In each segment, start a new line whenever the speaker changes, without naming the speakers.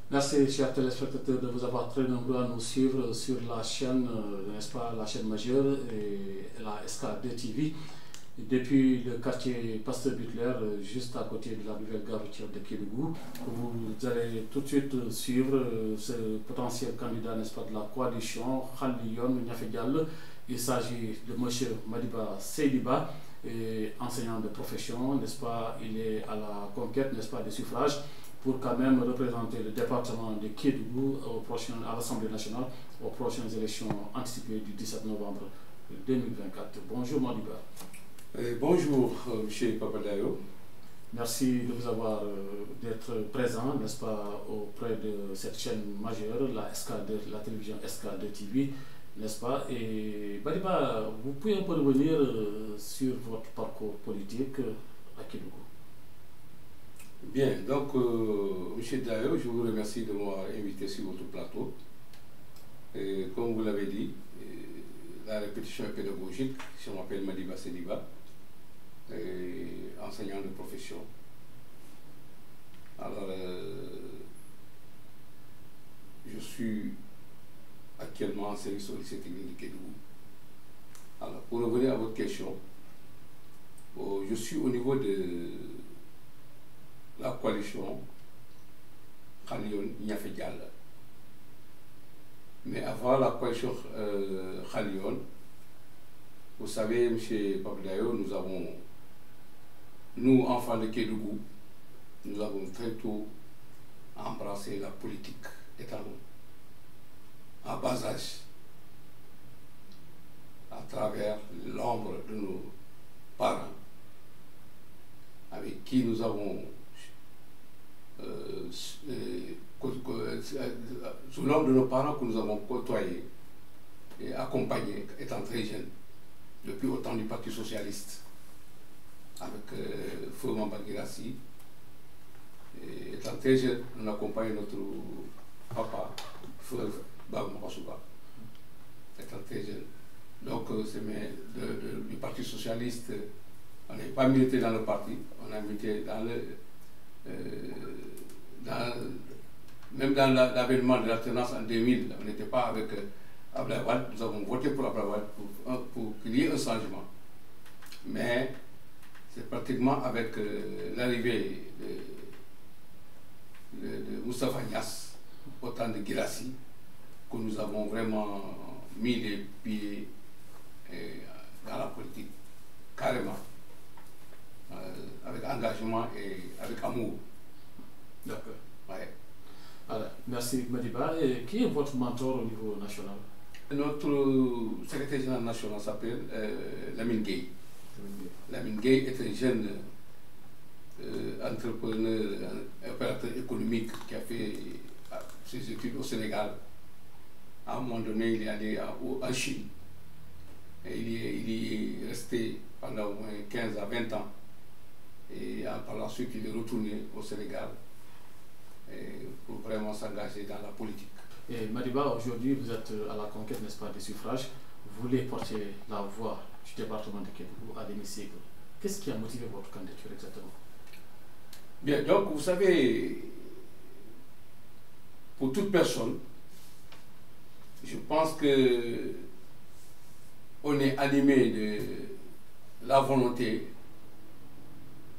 Merci, chers téléspectateurs, de vous avoir très nombreux à nous suivre sur la chaîne, n'est-ce pas, la chaîne majeure et la SK2 TV. Depuis le quartier Pasteur Butler, juste à côté de la nouvelle gare routière de Kédougou, vous allez tout de suite suivre ce potentiel candidat, n'est-ce pas, de la coalition Khaliyon Niafé Diallo. Il s'agit de M. Madiba Seydiba, enseignant de profession, n'est-ce pas, il est à la conquête, n'est-ce pas, des suffrages pour quand même représenter le département de Kédougou à l'Assemblée nationale aux prochaines élections anticipées du 17 novembre 2024. Bonjour Madiba.
Bonjour M. Papadayo.
Merci de vous avoir d'être présent, n'est-ce pas, auprès de cette chaîne majeure, la SK2, la télévision SK2 TV, n'est-ce pas? Et Madiba, vous pouvez un peu revenir sur votre parcours politique à Kédougou.
Bien, donc M. Dayo, je vous remercie de m'avoir invité sur votre plateau. Et comme vous l'avez dit, la répétition est pédagogique. Je m'appelle Madiba Seydiba, enseignant de profession. Alors, je suis actuellement en service au lycée technique de Kédougou. Alors, pour revenir à votre question, je suis au niveau de la coalition Khaliyon Niafé Diallo. Mais avant la coalition Khaliyon, vous savez, M. Papadayo, nous, enfants de Kédougou, nous avons très tôt embrassé la politique, étant en bas âge, à travers l'ombre de nos parents, avec qui nous avons sous l'ombre de nos parents que nous avons côtoyés et accompagnés étant très jeunes, depuis au temps du Parti Socialiste, avec Feu Mambagirassi. Étant très jeune, on accompagne notre papa, Feu Babamasuba, étant très jeune. Donc, du Parti Socialiste, on n'est pas milité dans le parti, on a milité dans le même dans l'avènement de l'alternance en 2000, on n'était pas avec Abdoulaye Wade, nous avons voté pour Abdoulaye Wade pour qu'il y ait un changement. Mais c'est pratiquement avec l'arrivée de Moustapha Niasse, au temps de Guirassy, que nous avons vraiment mis les pieds dans la politique, carrément. Avec engagement et avec amour.
D'accord.
Ouais.
Alors, merci Madiba. Et qui est votre mentor au niveau national?
Notre secrétaire général national s'appelle Lamine Gueye. Lamine Gueye est un jeune entrepreneur, opérateur économique qui a fait ses études au Sénégal. À un moment donné, il est allé en Chine. Et il y est resté pendant au moins 15 à 20 ans. Et par la suite, il est retourné au Sénégal pour vraiment s'engager dans la politique.
Et Madiba, aujourd'hui, vous êtes à la conquête, n'est-ce pas, des suffrages. Vous voulez porter la voix du département de Kédougou à l'hémicycle. Qu'est-ce qui a motivé votre candidature exactement?
Bien, donc vous savez, pour toute personne, je pense que on est animé de la volonté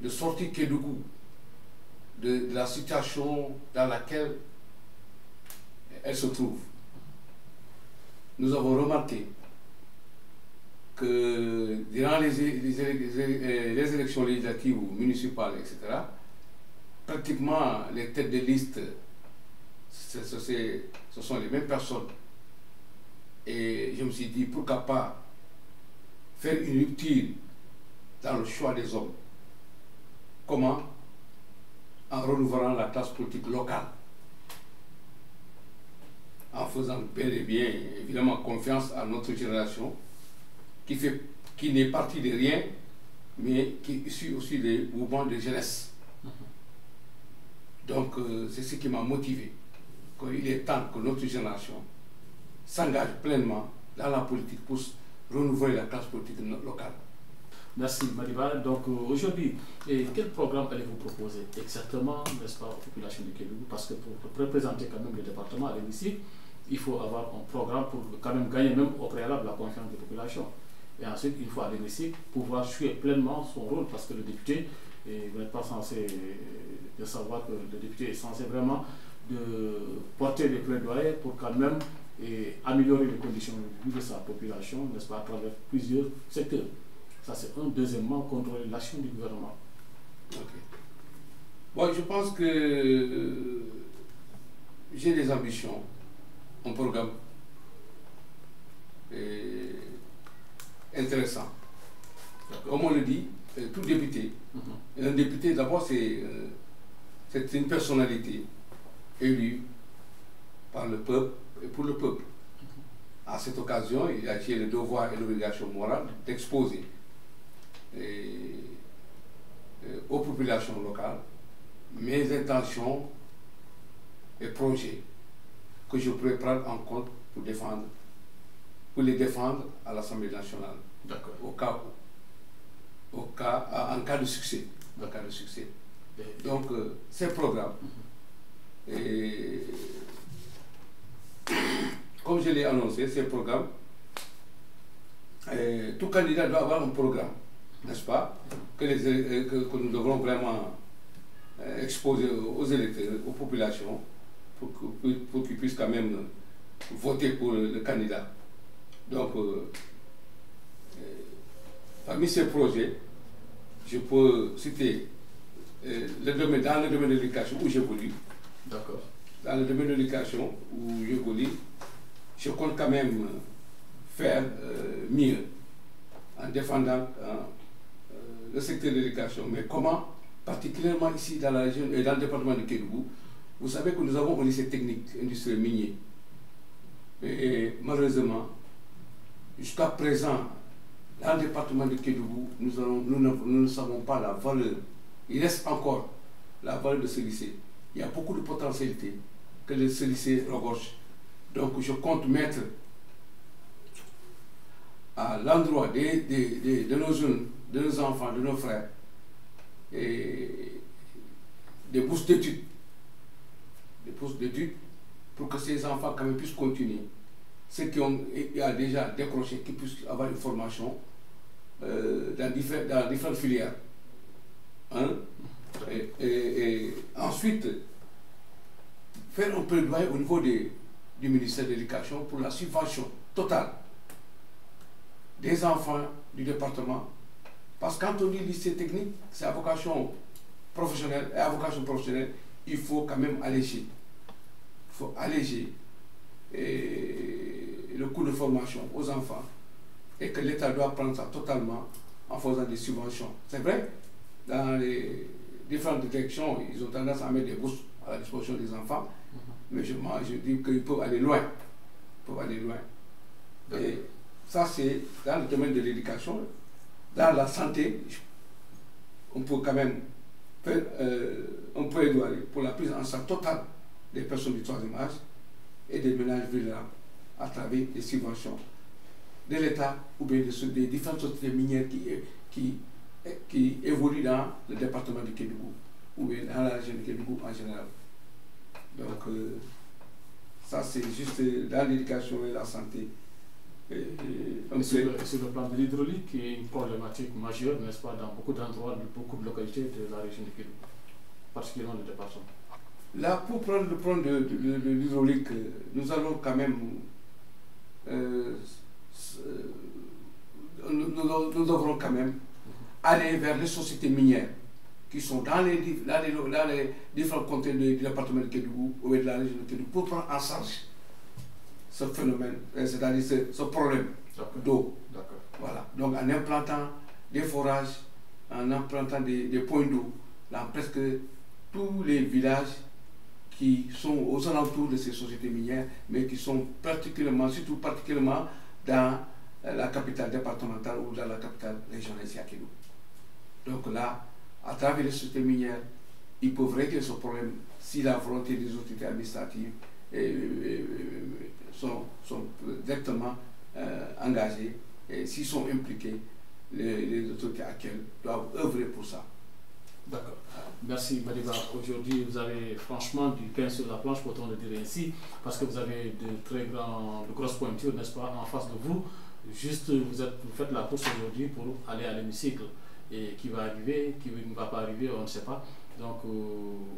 de sortir Kédougou de la situation dans laquelle elle se trouve. Nous avons remarqué que durant les élections législatives ou municipales, etc., pratiquement les têtes de liste, ce sont les mêmes personnes. Et je me suis dit, pourquoi pas faire une rupture dans le choix des hommes. Comment? En renouvelant la classe politique locale. En faisant bel et bien, évidemment, confiance à notre génération, qui n'est partie de rien, mais qui est issue aussi des mouvements de jeunesse. Donc, c'est ce qui m'a motivé. Il est temps que notre génération s'engage pleinement dans la politique pour renouveler la classe politique locale.
Merci Madiba. Donc aujourd'hui, quel programme allez-vous proposer exactement, n'est-ce pas, aux populations du Kédougou? Parce que pour représenter quand même le département à l'hémicycle, il faut avoir un programme pour quand même gagner même au préalable la confiance des populations. Et ensuite, il faut à l'hémicycle pouvoir jouer pleinement son rôle parce que le député, vous n'êtes pas censé de savoir que le député est censé vraiment de porter des plaidoyers pour quand même améliorer les conditions de vie de sa population, n'est-ce pas, à travers plusieurs secteurs. Ça, c'est un. Deuxièmement, contrôler l'action du gouvernement.
Ok. Bon, je pense que j'ai des ambitions, un programme intéressant. Comme on le dit, tout député, un député d'abord c'est une personnalité élue par le peuple et pour le peuple. À cette occasion, il a le devoir et l'obligation morale d'exposer aux populations locales mes intentions et projets que je pourrais prendre en compte pour les défendre à l'Assemblée nationale.
D'accord.
En cas de succès. En cas de succès. Donc, ces programmes, comme je l'ai annoncé, ces programmes, tout candidat doit avoir un programme, n'est-ce pas, que nous devrons vraiment exposer aux électeurs, aux populations, pour qu'ils puissent quand même voter pour le candidat. Donc, parmi ces projets, je peux citer dans le domaine de l'éducation où j'évolue.
D'accord. Dans
le domaine de l'éducation où j'évolue, je compte quand même faire mieux en défendant le secteur de l'éducation. Mais comment? Particulièrement ici dans la région et dans le département de Kédougou, vous savez que nous avons un lycée technique industriel minier. Et malheureusement, jusqu'à présent, dans le département de Kédougou, nous ne savons pas la valeur. Il reste encore la valeur de ce lycée. Il y a beaucoup de potentialités que ce lycée regorge. Donc je compte mettre à l'endroit de nos jeunes, de nos enfants, de nos frères, des bourses d'études. Des bourses d'études pour que ces enfants quand même puissent continuer. Ceux qui ont déjà décroché, qui puissent avoir une formation dans différentes filières. Hein? Et ensuite, faire un plaidoyer au niveau du ministère de l'Éducation pour la subvention totale des enfants du département. Parce que quand on dit lycée technique, c'est à vocation professionnelle, et à vocation professionnelle, il faut quand même alléger. Il faut alléger le coût de formation aux enfants et que l'État doit prendre ça totalement en faisant des subventions. C'est vrai, dans les différentes directions, ils ont tendance à mettre des bourses à la disposition des enfants, mais je dis qu'ils peuvent aller loin. Ils peuvent aller loin. Et ça, c'est dans le domaine de l'éducation. Dans la santé, on peut quand même faire un plaidoyer pour la prise en charge totale des personnes du troisième âge et des ménages vulnérables à travers des subventions de l'État ou bien des différentes sociétés minières qui évoluent dans le département du Kédougou ou bien dans la région du Kédougou en général. Donc, ça c'est juste dans l'éducation et la santé.
Sur le plan de l'hydraulique, qui est une problématique majeure, n'est-ce pas, dans beaucoup d'endroits, beaucoup de localités de la région du Kédougou, particulièrement le département. Là,
pour prendre le plan de l'hydraulique, nous allons quand même nous devrons quand même aller vers les sociétés minières qui sont dans les différents contrées du département de Kédougou ou de la région de Kédougou pour prendre en charge ce phénomène, c'est-à-dire ce problème d'eau. Voilà. Donc en implantant des forages, en implantant des points d'eau dans presque tous les villages qui sont aux alentours de ces sociétés minières, mais qui sont surtout particulièrement dans la capitale départementale ou dans la capitale régionale ici à Kédougou. Donc là, à travers les sociétés minières, ils peuvent régler ce problème si la volonté des autorités administratives sont directement engagées et s'ils sont impliqués les autorités actuelles doivent œuvrer pour ça.
D'accord. Merci Madiba. Aujourd'hui, vous avez franchement du pain sur la planche, pour le dire ainsi, parce que vous avez de grosses pointures, n'est-ce pas, en face de vous. Juste, vous faites la course aujourd'hui pour aller à l'hémicycle. Et qui va arriver, qui ne va pas arriver, on ne sait pas. Donc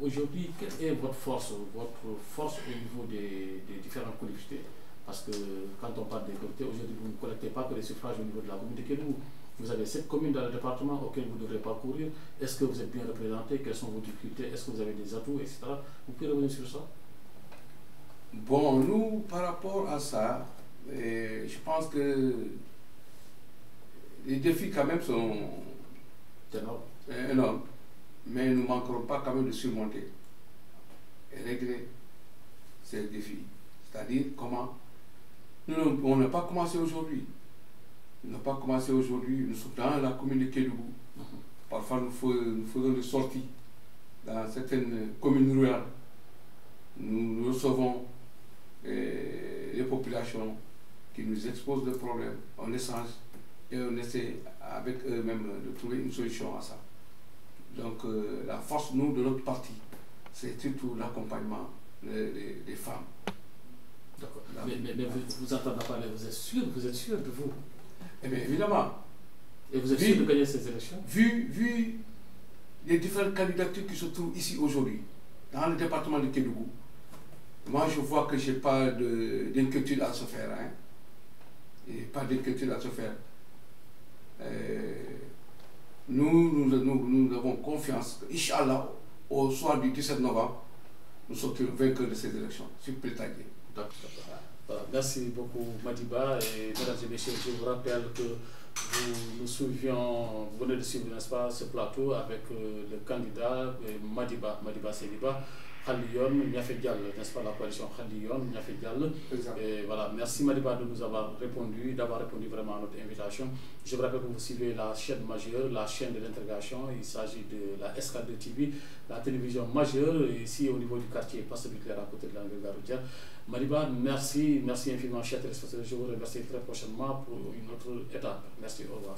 aujourd'hui, quelle est votre force au niveau des différentes collectivités? Parce que quand on parle des collectivités, aujourd'hui, vous ne collectez pas que les suffrages au niveau de la commune de Kédougou. Vous avez 7 communes dans le département auxquelles vous devrez parcourir. Est-ce que vous êtes bien représenté? Quelles sont vos difficultés? Est-ce que vous avez des atouts, etc. Vous pouvez revenir sur ça?
Bon, nous, par rapport à ça, je pense que les défis quand même sont énormes. Mais nous ne manquerons pas quand même de surmonter et régler ces défis. C'est-à-dire comment... on n'a pas commencé aujourd'hui. Nous sommes dans la commune de Kédougou. Parfois, nous faisons des sorties dans certaines communes rurales. Nous recevons les populations qui nous exposent des problèmes. On échange et on essaie avec eux-mêmes de trouver une solution à ça. Donc, la force, nous, de notre parti, c'est surtout l'accompagnement des femmes.
D'accord. Mais vous entendez parler, vous êtes sûr de vous?
Eh bien, évidemment.
Et vous êtes sûr de gagner ces élections?
Vu les différentes candidatures qui se trouvent ici aujourd'hui, dans le département de Kédougou, moi je vois que je n'ai pas d'inquiétude à se faire. Hein. Et pas d'inquiétude à se faire. Nous avons confiance que, Inch'Allah, au soir du 17 novembre, nous sortirons vainqueurs de ces élections, sur Pétadier.
Voilà, merci beaucoup Madiba. Et mesdames et messieurs, je vous rappelle que vous venez de suivre, n'est-ce pas, ce plateau avec le candidat Madiba Seliba, Khaliyon Niafé Diallo, n'est-ce pas, la coalition Khaliyon Niafé Diallo. Et voilà, merci Madiba de nous avoir répondu, vraiment à notre invitation. Je vous rappelle que vous suivez la chaîne majeure, la chaîne de l'intégration. Il s'agit de la SK2 TV, la télévision majeure, ici au niveau du quartier Pasteur Bicler, à côté de l'Angle Garoudia. Madiba, merci infiniment, chers téléspectateurs. Je vous remercie très prochainement pour une autre étape. Merci, au revoir.